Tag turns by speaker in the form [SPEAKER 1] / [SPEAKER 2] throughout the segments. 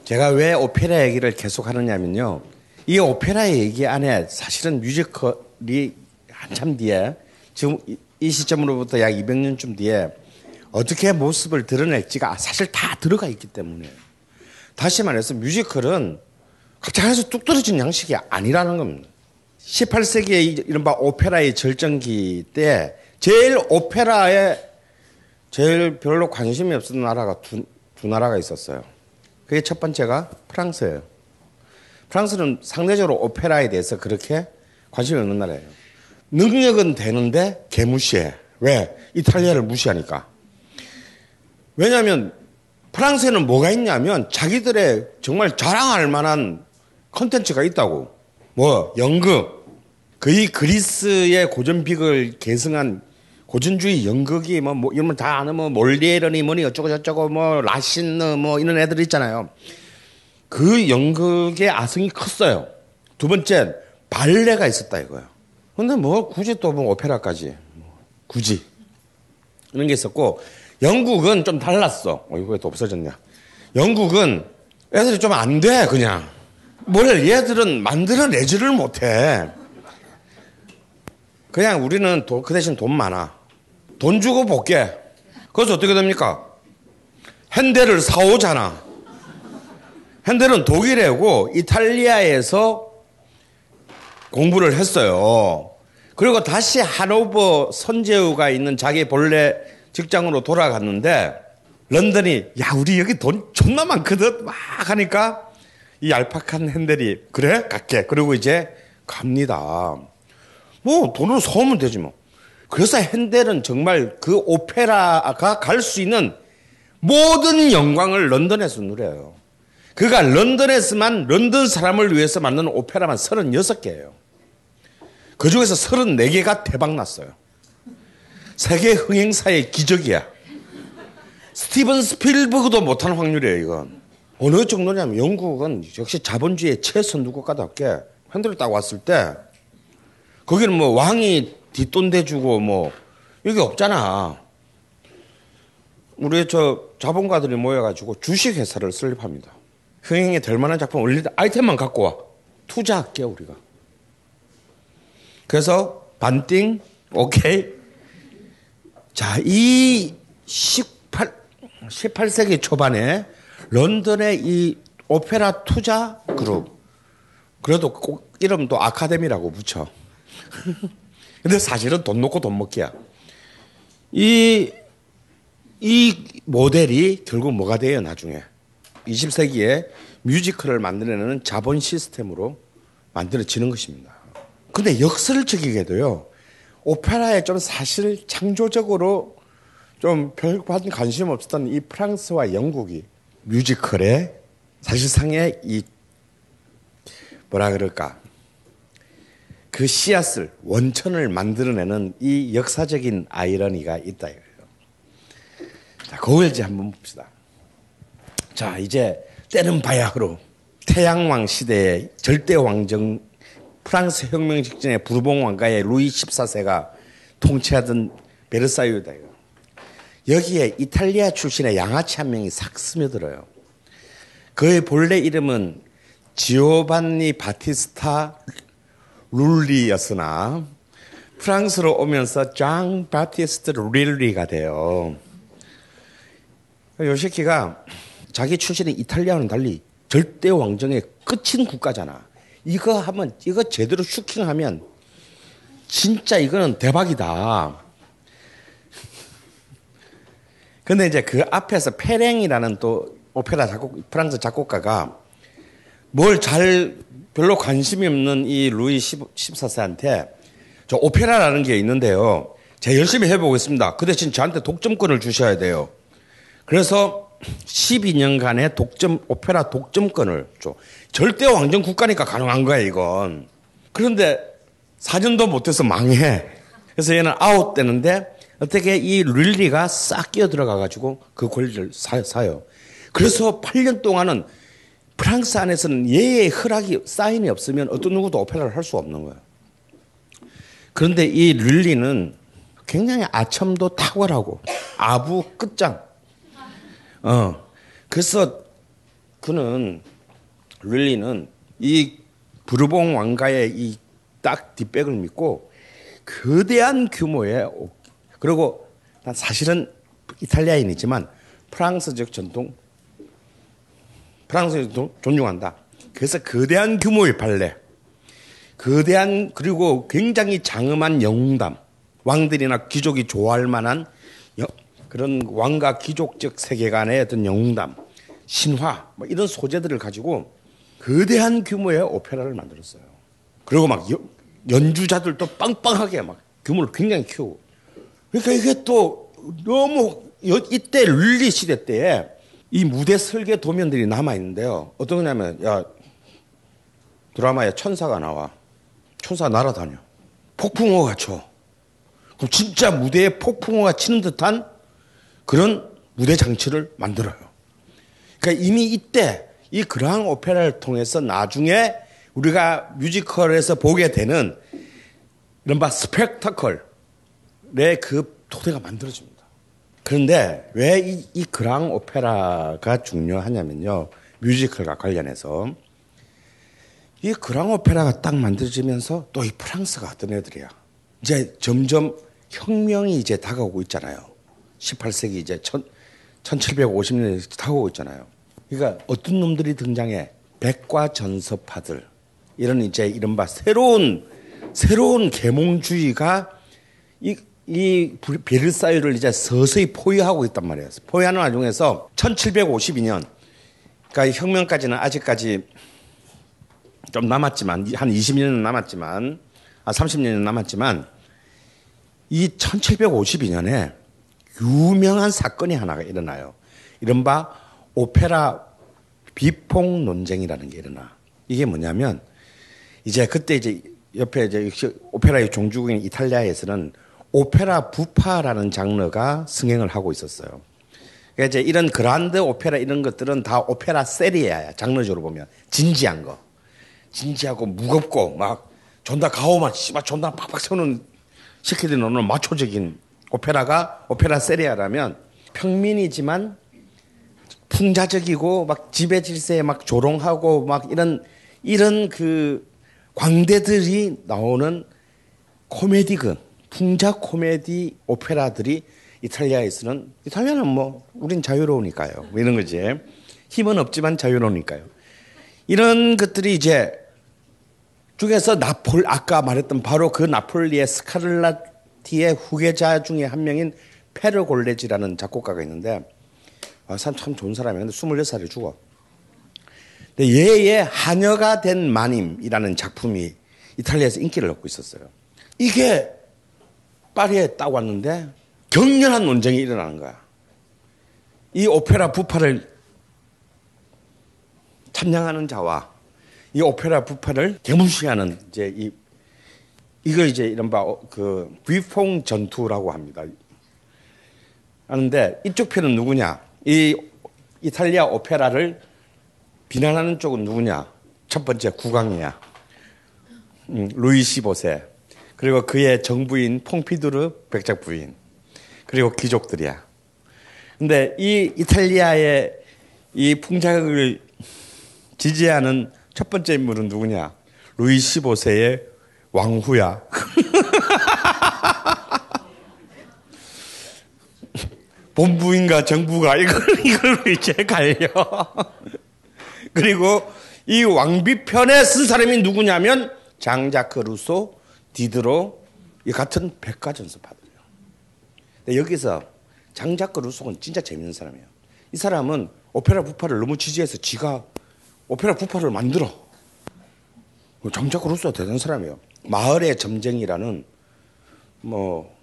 [SPEAKER 1] 제가 왜 오페라 얘기를 계속 하느냐면요. 이 오페라 얘기 안에 사실은 뮤지컬이 한참 뒤에 지금 이 시점으로부터 약 200년쯤 뒤에 어떻게 모습을 드러낼지가 사실 다 들어가 있기 때문에 다시 말해서 뮤지컬은 갑자기 해서 뚝 떨어진 양식이 아니라는 겁니다. 18세기의 이른바 오페라의 절정기 때 제일 오페라에 제일 별로 관심이 없었던 나라가 두 나라가 있었어요. 그게 첫 번째가 프랑스예요. 프랑스는 상대적으로 오페라에 대해서 그렇게 관심이 없는 나라예요. 능력은 되는데 개무시해. 왜? 이탈리아를 무시하니까. 왜냐하면 프랑스에는 뭐가 있냐면 자기들의 정말 자랑할 만한 콘텐츠가 있다고. 뭐 연극. 거의 그리스의 고전빅을 계승한 고전주의 연극이 뭐 이러면 다 아는 뭐 몰리에르니 뭐니 어쩌고 저쩌고 뭐 라신느 뭐 이런 애들 있잖아요. 그 연극의 아성이 컸어요. 두 번째 발레가 있었다 이거예요. 근데 뭐 굳이 또 뭐 오페라까지 굳이 이런 게 있었고 영국은 좀 달랐어. 이거 또 없어졌냐? 영국은 애들이 좀 안 돼 그냥. 뭘 얘들은 만들어내지를 못해. 그냥 우리는 그 대신 돈 많아. 돈 주고 볼게. 그래서 어떻게 됩니까? 핸델을 사오잖아. 핸델은 독일애고 이탈리아에서 공부를 했어요. 그리고 다시 하노버 선제우가 있는 자기 본래 직장으로 돌아갔는데 런던이 야 우리 여기 돈 존나 많거든 막 하니까 이 얄팍한 핸델이 그래? 갈게. 그리고 이제 갑니다. 뭐 돈으로 사오면 되지 뭐. 그래서 핸델은 정말 그 오페라가 갈 수 있는 모든 영광을 런던에서 누려요. 그가 런던에서만 런던 사람을 위해서 만든 오페라만 36개예요. 그중에서 34개가 대박 났어요. 세계 흥행사의 기적이야. 스티븐 스필버그도 못한 확률이에요 이건. 어느 정도냐면 영국은 역시 자본주의의 최선두국가답게 핸델을 딱 왔을 때 거기는 뭐 왕이 뒷돈 대주고 뭐 이게 없잖아. 우리 저 자본가들이 모여가지고 주식회사를 설립합니다. 흥행에 될 만한 작품 올릴 때 아이템만 갖고 와. 투자할게요 우리가. 그래서 반띵 오케이. 자, 이 18세기 초반에 런던의 이 오페라 투자 그룹 그래도 꼭 이름도 아카데미라고 붙여. 근데 사실은 돈 놓고 돈 먹기야. 이 모델이 결국 뭐가 돼요 나중에. 20세기에 뮤지컬을 만들어내는 자본 시스템으로 만들어지는 것입니다. 근데 역설적이게도요. 오페라에 좀 사실 창조적으로 좀 별반 관심 없었던 이 프랑스와 영국이 뮤지컬에 사실상의 이 뭐라 그럴까 그 씨앗을 원천을 만들어내는 이 역사적인 아이러니가 있다 이거예요. 자, 고을지 한번 봅시다. 자, 이제 때는 바야흐로 태양왕 시대의 절대 왕정 프랑스 혁명 직전에 부르봉 왕가의 루이 14세가 통치하던 베르사유다 이거. 여기에 이탈리아 출신의 양아치 한 명이 싹 스며들어요. 그의 본래 이름은 지오반니 바티스타 룰리였으나 프랑스로 오면서 장 바티스트 룰리가 돼요. 요 새끼가 자기 출신의 이탈리아와는 달리 절대 왕정의 끝인 국가잖아. 이거 제대로 슈킹하면 진짜 이거는 대박이다. 근데 이제 그 앞에서 페랭이라는 또 오페라 프랑스 작곡가가 별로 관심이 없는 이 루이 14세한테 저 오페라라는 게 있는데요. 제가 열심히 해보겠습니다. 그 대신 저한테 독점권을 주셔야 돼요. 그래서 12년간의 오페라 독점권을 줘. 절대 왕정 국가니까 가능한 거야, 이건. 그런데 4년도 못해서 망해. 그래서 얘는 아웃되는데 어떻게 이 룰리가 싹 끼어 들어가가지고 그 권리를 사요. 그래서 8년 동안은 프랑스 안에서는 얘의 허락이 사인이 없으면 어떤 누구도 오페라를 할 수 없는 거예요. 그런데 이 룰리는 굉장히 아첨도 탁월하고 아부 끝장. 그래서 그는 룰리는 이 부르봉 왕가의 이 딱 뒷백을 믿고 거대한 규모의 그리고 사실은 이탈리아인이지만 프랑스적 전통 존중한다. 그래서 거대한 규모의 발레, 거대한 그리고 굉장히 장엄한 영웅담, 왕들이나 귀족이 좋아할 만한 그런 왕과 귀족적 세계관의 어떤 영웅담, 신화 뭐 이런 소재들을 가지고 거대한 규모의 오페라를 만들었어요. 그리고 막 연주자들도 빵빵하게 막 규모를 굉장히 키우고. 그러니까 이게 또 너무 이때 룰리 시대 때에 이 무대 설계 도면들이 남아 있는데요. 어떤 거냐면 야 드라마에 천사가 나와. 천사 날아다녀. 폭풍우가 쳐. 그럼 진짜 무대에 폭풍우가 치는 듯한 그런 무대 장치를 만들어요. 그러니까 이미 이때 이 그랑앙 오페라를 통해서 나중에 우리가 뮤지컬에서 보게 되는 이른바 스펙타클의 그 토대가 만들어집니다. 그런데 왜 이 그랑앙 오페라가 중요하냐면요. 뮤지컬과 관련해서 이 그랑앙 오페라가 딱 만들어지면서 또 이 프랑스가 어떤 애들이야. 이제 점점 혁명이 이제 다가오고 있잖아요. 18세기 이제 1750년에 다가오고 있잖아요. 그러니까 어떤 놈들이 등장해? 백과전서파들. 이런 이제 이른바 새로운 계몽주의가 이 베르사유를 이제 서서히 포위하고 있단 말이에요. 포위하는 와중에서 1752년, 그러니까 혁명까지는 아직까지 좀 남았지만, 한 20년은 남았지만, 30년은 남았지만, 이 1752년에 유명한 사건이 하나가 일어나요. 이른바 오페라 비폭 논쟁이라는 게 일어나. 이게 뭐냐면, 이제 그때 이제 옆에 이제 오페라의 종주국인 이탈리아에서는 오페라 부파라는 장르가 승행을 하고 있었어요. 그러니까 이제 이런 그란드 오페라 이런 것들은 다 오페라 세리아야. 장르적으로 보면 진지한 거, 진지하고 무겁고 막 존나 가오만 씨발 존나 팍팍 세우는 시키는 오는 마초적인 오페라가 오페라 세리아라면 평민이지만 풍자적이고 막 지배 질서에 막 조롱하고 막 이런 그 광대들이 나오는 코미디극, 풍자 코미디 오페라들이 이탈리아는 뭐 우린 자유로우니까요. 뭐 이런 거지. 힘은 없지만 자유로우니까요. 이런 것들이 이제 중에서 아까 말했던 바로 그 나폴리의 스카를라티의 후계자 중에 한 명인 페르골레지라는 작곡가가 있는데 참 좋은 사람이에요. 근데 26살에 죽어. 근데 얘의 하녀가 된 마님이라는 작품이 이탈리아에서 인기를 얻고 있었어요. 이게 파리에 딱 왔는데 격렬한 논쟁이 일어나는 거야. 이 오페라 부파를 찬양하는 자와 이 오페라 부파를 개무시하는 이제 이걸 이제 이른바 그 비퐁 전투라고 합니다. 하는데 이쪽 편은 누구냐? 이 이탈리아 오페라를 비난하는 쪽은 누구냐? 첫 번째 국왕이야. 루이 15세. 그리고 그의 정부인 퐁피두르 백작 부인. 그리고 귀족들이야. 근데 이 이탈리아의 이 풍자극을 지지하는 첫 번째 인물은 누구냐? 루이 15세의 왕후야. 본부인가 정부가 이걸 이제 갈려. 그리고 이 왕비편에 쓴 사람이 누구냐면 장자크 루소, 디드로 이 같은 백과전서파들이에요. 근데 여기서 장자크 루소는 진짜 재밌는 사람이에요. 이 사람은 오페라 부파를 너무 지지해서 지가 오페라 부파를 만들어. 장자크 루소가 대단한 사람이에요. 마을의 점쟁이라는 뭐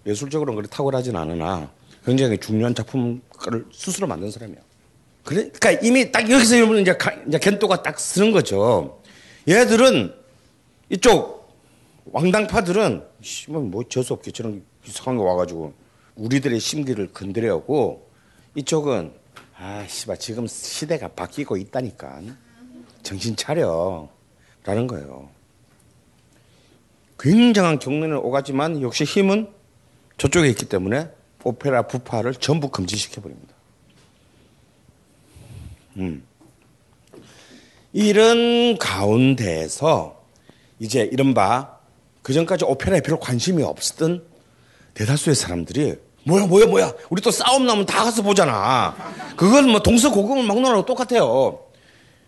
[SPEAKER 1] 예술적으로는 그렇게 탁월하진 않으나 굉장히 중요한 작품을 스스로 만든 사람이에요. 그러니까 이미 딱 여기서 여러분 이제 겐토가 딱 쓰는 거죠. 얘들은 이쪽 왕당파들은 뭐 재수 없게 저런 이상한 거 와가지고 우리들의 심기를 건드려오고 이쪽은 씨발 지금 시대가 바뀌고 있다니까 정신 차려 라는 거예요. 굉장한 경륜을 오가지만 역시 힘은 저쪽에 있기 때문에 오페라 부파를 전부 금지시켜버립니다. 이런 가운데에서 이제 이른바 그전까지 오페라에 별로 관심이 없었던 대다수의 사람들이 뭐야 우리 또 싸움 나면 다 가서 보잖아. 그건 뭐 동서고금을 막론하고 똑같아요.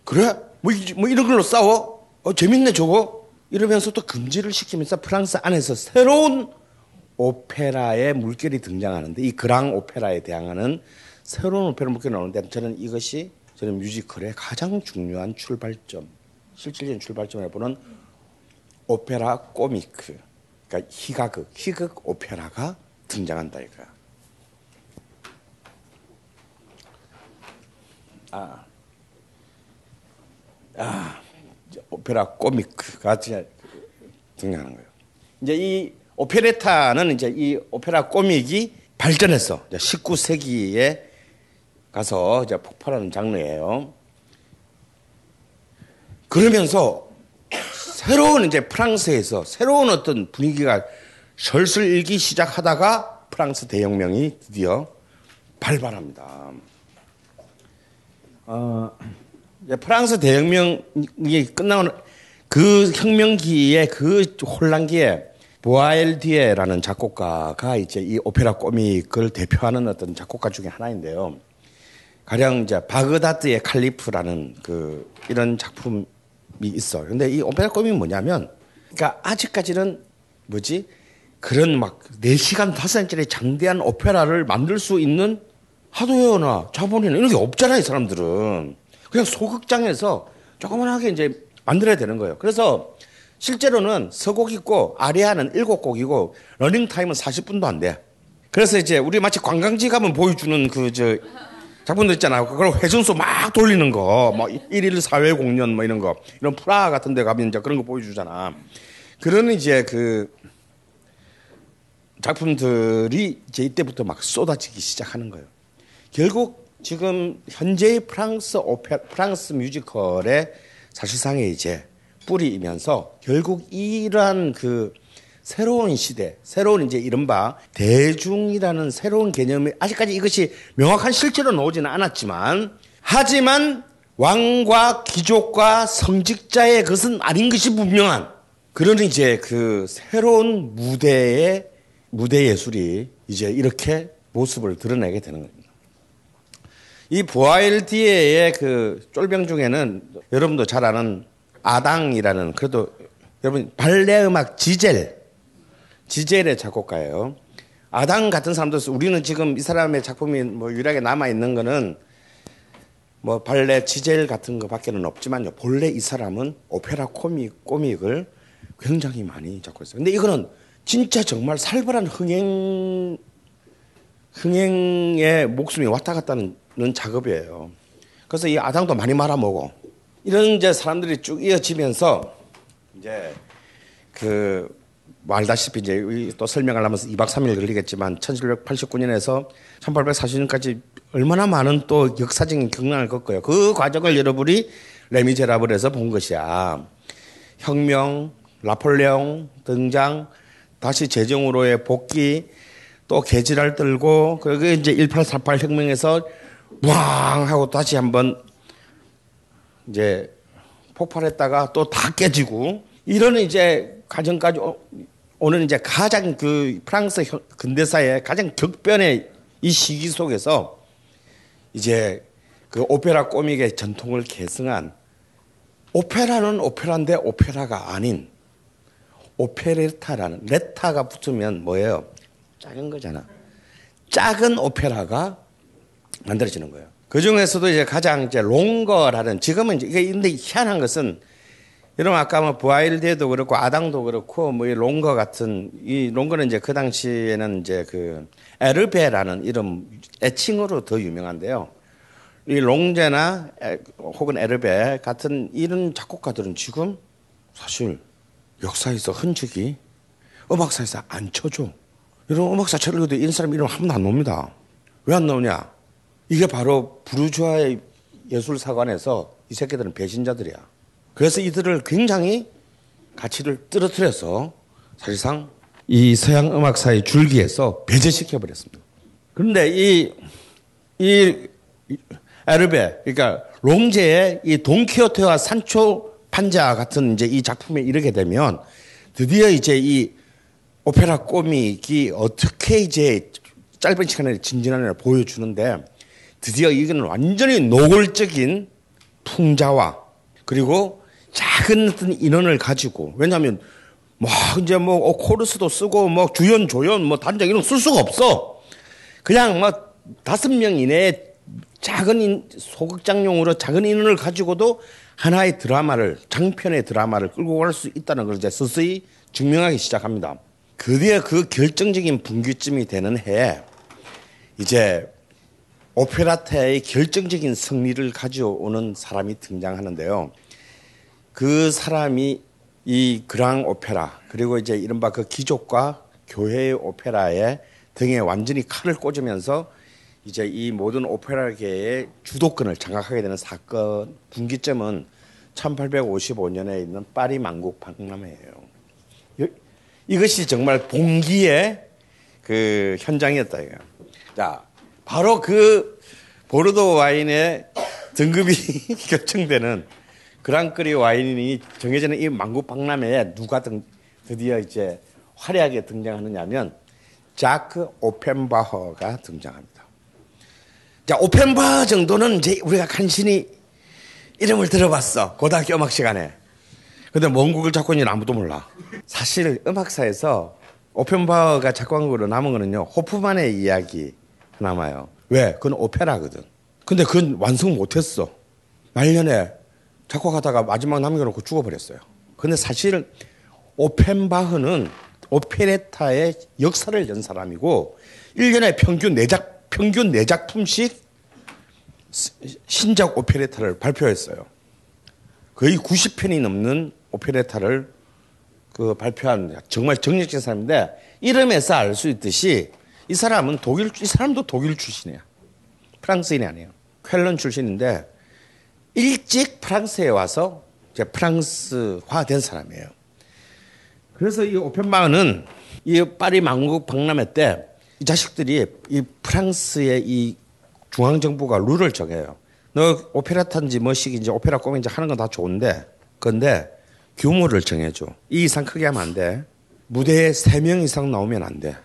[SPEAKER 1] 그래? 뭐 이런 걸로 싸워? 재밌네 저거? 이러면서 또 금지를 시키면서 프랑스 안에서 새로운 오페라의 물결이 등장하는데, 이 그랑 오페라에 대항하는 새로운 오페라 물결이 나오는데, 저는 이것이 뮤지컬의 가장 중요한 출발점, 실질적인 출발점을 보는 오페라 코미크, 그러니까 희극 오페라가 등장한다 이거야. 오페라 코미크가 등장하는 거예요. 이제 이 오페레타는 이제 이 오페라 코믹이 발전해서 19세기에 가서 이제 폭발하는 장르예요. 그러면서 새로운 이제 프랑스에서 새로운 어떤 분위기가 설슬 일기 시작하다가 프랑스 대혁명이 드디어 발발합니다. 이제 프랑스 대혁명이 끝나고 그 혁명기에 그 혼란기에 보아엘디에라는 작곡가가 이제 이 오페라 코믹을 대표하는 어떤 작곡가 중에 하나인데요. 가령 이제 바그다드의 칼리프라는 이런 작품이 있어. 근데 이 오페라 코믹이 뭐냐면, 그러니까 아직까지는 그런 막 4시간 5시간짜리 장대한 오페라를 만들 수 있는 하드웨어나 자본이나 이런 게 없잖아요, 이 사람들은. 그냥 소극장에서 조그만하게 이제 만들어야 되는 거예요. 그래서 실제로는 서곡 있고 아리아는 7곡이고 러닝 타임은 40분도 안 돼. 그래서 이제 우리 마치 관광지 가면 보여주는 작품들 있잖아요. 그걸 회전소 막 돌리는 거, 뭐 1일 사회 공연 뭐 이런 거, 이런 프라하 같은 데 가면 이제 그런 거 보여주잖아. 그런 이제 작품들이 이제 이때부터 막 쏟아지기 시작하는 거예요. 결국 지금 현재의 프랑스 뮤지컬의 사실상의 이제 뿌리이면서 결국 이러한 새로운 시대, 새로운 이제 이른바 대중이라는 새로운 개념이 아직까지 이것이 명확한 실체로 나오지는 않았지만, 하지만 왕과 귀족과 성직자의 것은 아닌 것이 분명한 그런 이제 새로운 무대 예술이 이제 이렇게 모습을 드러내게 되는 겁니다. 이 보아엘디에의 쫄병 중에는 여러분도 잘 아는 아당이라는, 그래도 여러분 발레 음악 지젤의 작곡가예요. 아당 같은 사람도, 우리는 지금 이 사람의 작품이 뭐 유일하게 남아 있는 거는 뭐 발레 지젤 같은 거밖에는 없지만요. 본래 이 사람은 오페라 코믹을 굉장히 많이 작곡했어요. 근데 이거는 진짜 정말 살벌한 흥행의 목숨이 왔다 갔다 하는 작업이에요. 그래서 이 아당도 많이 말아먹어. 이런 이제 사람들이 쭉 이어지면서 이제 알다시피 이제 또 설명하려면 2박 3일 걸리겠지만 1789년에서 1840년까지 얼마나 많은 또 역사적인 경랑을 겪어요. 그 과정을 여러분이 레미제라블에서 본 것이야. 혁명, 나폴레옹 등장, 다시 재정으로의 복귀, 또 개지랄 떨고, 그리고 이제 1848 혁명에서 왕 하고 다시 한번 이제 폭발했다가 또 다 깨지고, 이런 이제 과정까지 오는 이제 가장 프랑스 근대사의 가장 격변의 이 시기 속에서 이제 오페라 코믹의 전통을 계승한, 오페라는 오페라인데 오페라가 아닌 오페레타라는, 레타가 붙으면 뭐예요? 작은 거잖아. 작은 오페라가 만들어지는 거예요. 그 중에서도 이제 가장 이제 롱거라는, 지금은 이제 근데 희한한 것은, 여러분 아까 뭐 부아일디에도 그렇고 아당도 그렇고 뭐 이 롱거 같은, 이 롱거는 이제 그 당시에는 이제 에르베라는 이름 애칭으로 더 유명한데요. 이 롱제나 혹은 에르베 같은 이런 작곡가들은 지금 사실 역사에서 흔적이, 음악사에서 안 쳐줘. 이런 음악사 책을 읽어도 이런 사람 이름 한 번도 안 나옵니다. 왜 안 나오냐? 이게 바로 부르주아의 예술사관에서 이 새끼들은 배신자들이야. 그래서 이들을 굉장히 가치를 떨어뜨려서 사실상 이 서양 음악사의 줄기에서 배제시켜버렸습니다. 그런데 이 에르베, 그러니까 롱제의 이 돈키호테와 산초 판자 같은 이제 이 작품에 이르게 되면 드디어 이제 이 오페라 꼬미기 어떻게 이제 짧은 시간에 진진하느냐 보여주는데 드디어 이거는 완전히 노골적인 풍자와 그리고 작은 어떤 인원을 가지고 왜냐하면 뭐 이제 뭐 코러스도 쓰고 뭐 주연 조연 뭐 단장 이런 거 쓸 수가 없어. 그냥 뭐 5명 이내에 작은 소극장용으로 작은 인원을 가지고도 하나의 드라마를 장편의 드라마를 끌고 갈 수 있다는 걸 이제 서서히 증명하기 시작합니다. 드디어 그 결정적인 분기점이 되는 해에 이제 오페라타의 결정적인 승리를 가져오는 사람이 등장하는데요. 그 사람이 이 그랑 오페라 그리고 이제 이른바 그 귀족과 교회의 오페라의 등에 완전히 칼을 꽂으면서 이제 이 모든 오페라계의 주도권을 장악하게 되는 사건 분기점은 1855년에 있는 파리 만국 박람회예요. 이것이 정말 봉기의 그 현장이었다 이거예요. 자, 바로 그 보르도 와인의 등급이 결정되는 그랑크리 와인이 정해지는 이 만국 박람회에 누가 드디어 이제 화려하게 등장하느냐면 자크 오펜바허가 등장합니다. 자, 오펜바허 정도는 이제 우리가 간신히 이름을 들어봤어. 고등학교 음악 시간에. 근데 뭔 곡을 작곡 했는지 아무도 몰라. 사실 음악사에서 오펜바허가 작곡한 거로 남은 거는요. 호프만의 이야기 남아요. 왜? 그건 오페라거든. 근데 그건 완성 못했어. 말년에 작곡하다가 마지막 남겨놓고 죽어버렸어요. 근데 사실 오펜바흐는 오페레타의 역사를 연 사람이고 1년에 평균 4작품씩 신작 오페레타를 발표했어요. 거의 90편이 넘는 오페레타를 그 발표한 정말 정력진 사람인데 이름에서 알 수 있듯이 이 사람도 독일 출신이야. 프랑스인이 아니에요. 쾰른 출신인데 일찍 프랑스에 와서 이제 프랑스화 된 사람이에요. 그래서 이 오펜바흐는 이 파리 만국 박람회 때 이 자식들이 이 프랑스의 이 중앙정부가 룰을 정해요. 너 오페라탄지 뭐식인지 오페라 꿈인지 하는 건 다 좋은데 그런데 규모를 정해줘. 이 이상 크게 하면 안 돼. 무대에 3명 이상 나오면 안 돼.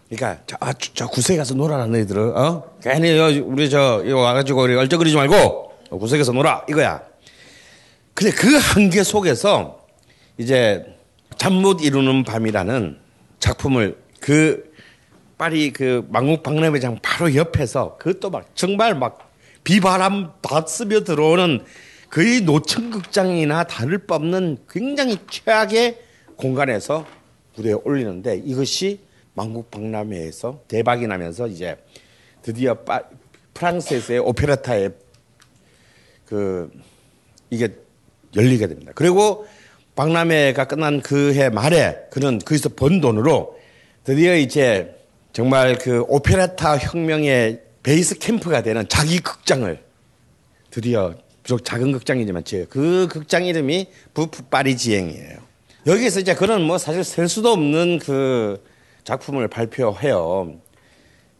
[SPEAKER 1] 그러니까 저 구석에 가서 놀아라 너희들은. 괜히 우리 이거 와가지고 우리 얼쩍거리지 말고 구석에서 놀아 이거야. 근데 그 한계 속에서 이제 잠 못 이루는 밤이라는 작품을 그 파리 그 만국 박람회장 바로 옆에서 그것도 막 정말 막 비바람 다 스며 들어오는 거의 노천극장이나 다를 바 없는 굉장히 최악의 공간에서 무대에 올리는데 이것이 만국 박람회에서 대박이 나면서 이제 드디어 프랑스에서의 오페라타의 이게 열리게 됩니다. 그리고 박람회가 끝난 그 해 말에 그는 거기서 번 돈으로 드디어 이제 정말 그 오페라타 혁명의 베이스 캠프가 되는 자기 극장을 드디어 비록 작은 극장이지만 그 극장 이름이 부프 파리지앵이에요. 여기에서 이제 그런 뭐 사실 셀 수도 없는 그 작품을 발표해요.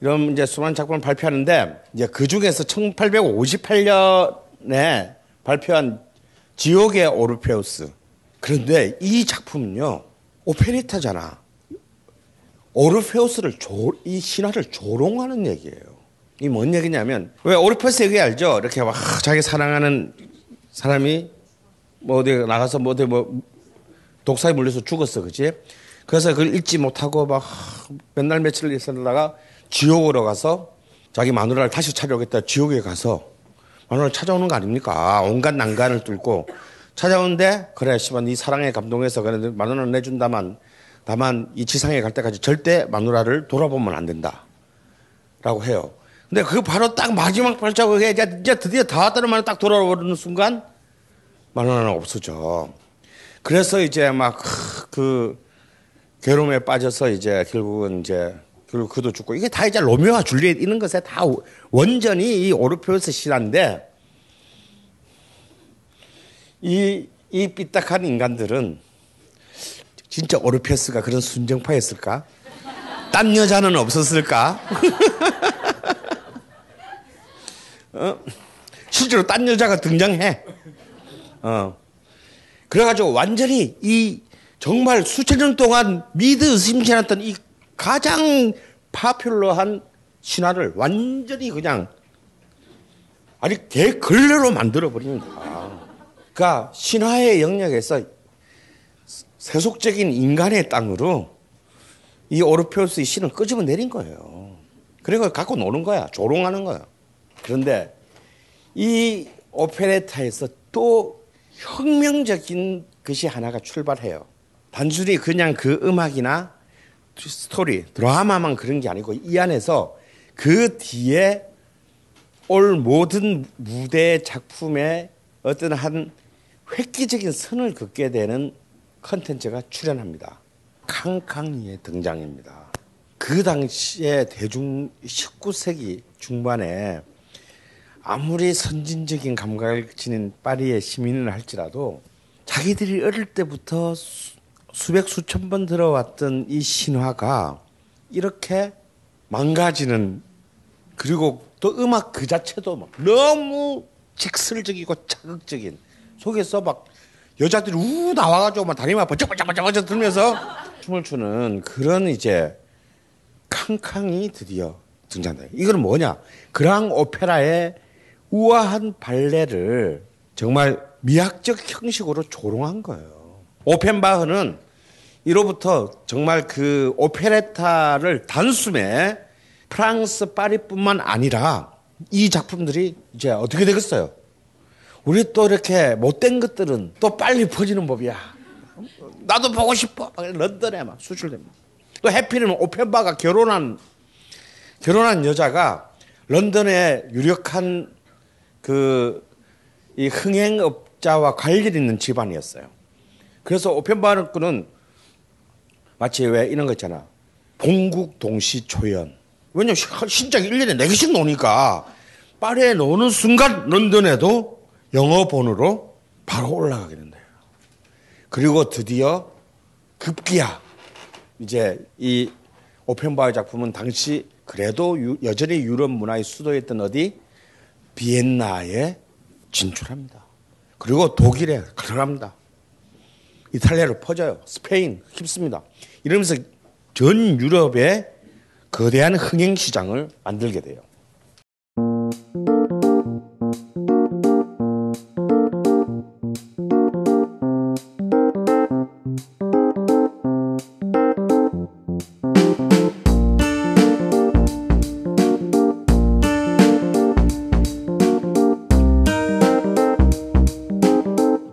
[SPEAKER 1] 이런 이제 수많은 작품을 발표하는데 이제 그 중에서 1858년에 발표한 지옥의 오르페우스. 그런데 이 작품은요 오페레타잖아. 오르페우스를 이 신화를 조롱하는 얘기예요. 이 뭔 얘기냐면 왜 오르페우스 얘기 알죠? 이렇게 막 자기 사랑하는 사람이 뭐 어디 나가서 뭐 어디 뭐 독사에 물려서 죽었어, 그렇지? 그래서 그걸 잊지 못하고 막 맨날 며칠을 있었다가 지옥으로 가서 자기 마누라를 다시 찾아오겠다. 지옥에 가서 마누라를 찾아오는 거 아닙니까? 온갖 난간을 뚫고 찾아오는데 그래, 씨발 네 사랑에 감동해서 그래 마누라를 내준다만 다만 이 지상에 갈 때까지 절대 마누라를 돌아보면 안 된다. 라고 해요. 근데 그 바로 딱 마지막 발자국에 이제 드디어 다 왔다는 말을 딱 돌아오는 순간 마누라는 없어져. 그래서 이제 막 그 괴로움에 빠져서 이제 결국 그도 죽고 이게 다 이제 로미오와 줄리엣 이런 것에 다 원전이 이 오르페우스 신화인데 이 삐딱한 인간들은 진짜 오르페우스가 그런 순정파였을까? 딴 여자는 없었을까? 실제로 딴 여자가 등장해. 그래가지고 완전히 이 정말 수천 년 동안 의심치 않았던 이 가장 파퓰러한 신화를 완전히 그냥 아니 대걸레로 만들어버립니다. 그러니까 신화의 영역에서 세속적인 인간의 땅으로 이 오르페우스의 신을 끄집어 내린 거예요. 그래서 갖고 노는 거야. 조롱하는 거야. 그런데 이 오페레타에서 또 혁명적인 것이 하나가 출발해요. 단순히 그냥 그 음악이나 스토리, 드라마만 그런 게 아니고 이 안에서 그 뒤에 올 모든 무대 작품에 어떤 한 획기적인 선을 긋게 되는 컨텐츠가 출연합니다. 캉캉이의 등장입니다. 그 당시에 대중 19세기 중반에 아무리 선진적인 감각을 지닌 파리의 시민을 할지라도 자기들이 어릴 때부터 수백 수천 번 들어왔던 이 신화가 이렇게 망가지는, 그리고 또 음악 그 자체도 막 너무 직설적이고 자극적인, 속에서 막 여자들이 우 나와가지고 막 다리만 번쩍번쩍번쩍 들면서 춤을 추는 그런 이제 캉캉이 드디어 등장한다. 이거는 뭐냐? 그랑 오페라의 우아한 발레를 정말 미학적 형식으로 조롱한 거예요. 오펜바흐는 이로부터 정말 그 오페레타를 단숨에 프랑스 파리뿐만 아니라 이 작품들이 이제 어떻게 되겠어요? 우리 또 이렇게 못된 것들은 또 빨리 퍼지는 법이야. 나도 보고 싶어. 런던에 막 수출됩니다. 또 해피는 오펜바가 결혼한 여자가 런던의 유력한 이 흥행업자와 관련 있는 집안이었어요. 그래서 오펜바흐는 마치 왜 이런 거 있잖아. 본국 동시 초연. 왜냐면 신작이 1년에 4개씩 노니까 파리에 노는 순간 런던에도 영어본으로 바로 올라가게 된대요. 그리고 드디어 급기야 이제 이 오펜바흐 작품은 당시 그래도 여전히 유럽 문화의 수도였던 어디? 비엔나에 진출합니다. 그리고 독일에 들어갑니다. 이탈리아로 퍼져요. 스페인 휩습니다. 이러면서 전 유럽에 거대한 흥행 시장을 만들게 돼요.